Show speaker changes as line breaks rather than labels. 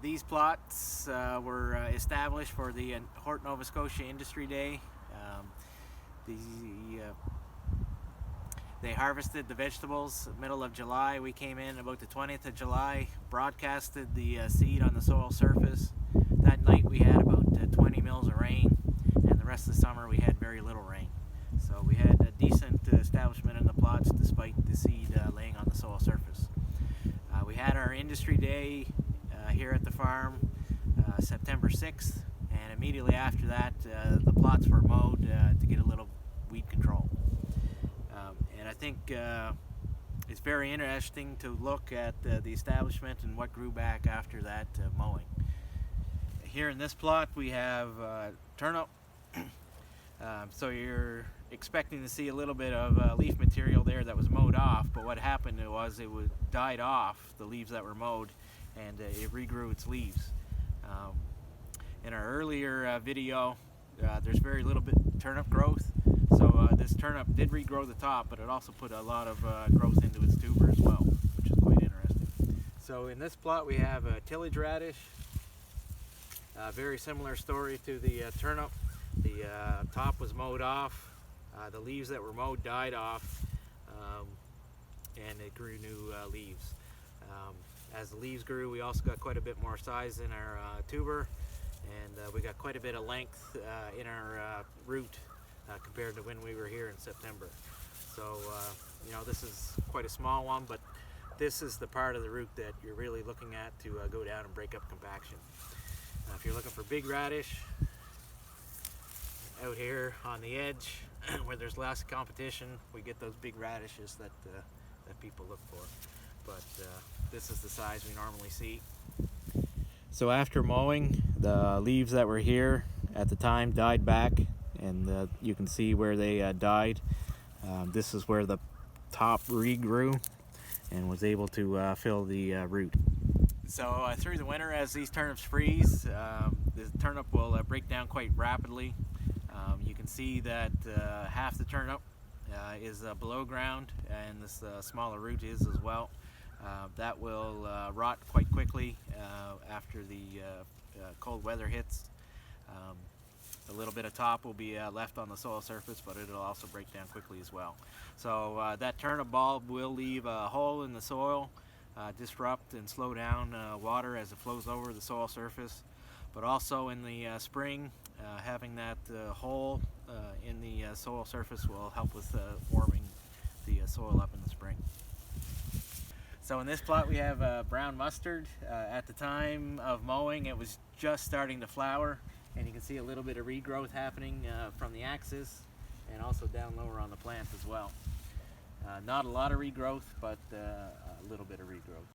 These plots were established for the Hort Nova Scotia Industry Day. They harvested the vegetables middle of July. We came in about the 20th of July, broadcasted the seed on the soil surface. That night we had about 20 mils of rain, and the rest of the summer we had very little rain. So we had a decent establishment in the plots despite the seed laying on the soil surface. We had our Industry Day here at the farm September 6th, and immediately after that the plots were mowed to get a little weed control. And I think it's very interesting to look at the establishment and what grew back after that mowing. Here in this plot we have turnip. So you're expecting to see a little bit of leaf material there that was mowed off, but what happened was it died off, the leaves that were mowed, and it regrew its leaves. In our earlier video, there's very little bit turnip growth, so this turnip did regrow the top, but it also put a lot of growth into its tuber as well, which is quite interesting. So in this plot we have a tillage radish. Very similar story to the turnip. The top was mowed off, the leaves that were mowed died off, and it grew new leaves. As the leaves grew, we also got quite a bit more size in our tuber, and we got quite a bit of length in our root compared to when we were here in September. So this is quite a small one, but this is the part of the root that you're really looking at to go down and break up compaction. If you're looking for big radish, out here on the edge where there's less competition, we get those big radishes that people look for. But this is the size we normally see. So after mowing, the leaves that were here at the time died back, and you can see where they died. This is where the top regrew and was able to fill the root. So through the winter, as these turnips freeze, the turnip will break down quite rapidly. You can see that half the turnip is below ground, and this smaller root is as well. That will rot quite quickly after the cold weather hits. A little bit of top will be left on the soil surface, but it'll also break down quickly as well. So that turnip bulb will leave a hole in the soil, disrupt and slow down water as it flows over the soil surface. But also in the spring, having that hole in the soil surface will help with warming the soil up in the spring. So in this plot we have brown mustard. At the time of mowing, it was just starting to flower, and you can see a little bit of regrowth happening from the axis and also down lower on the plant as well. Not a lot of regrowth, but a little bit of regrowth.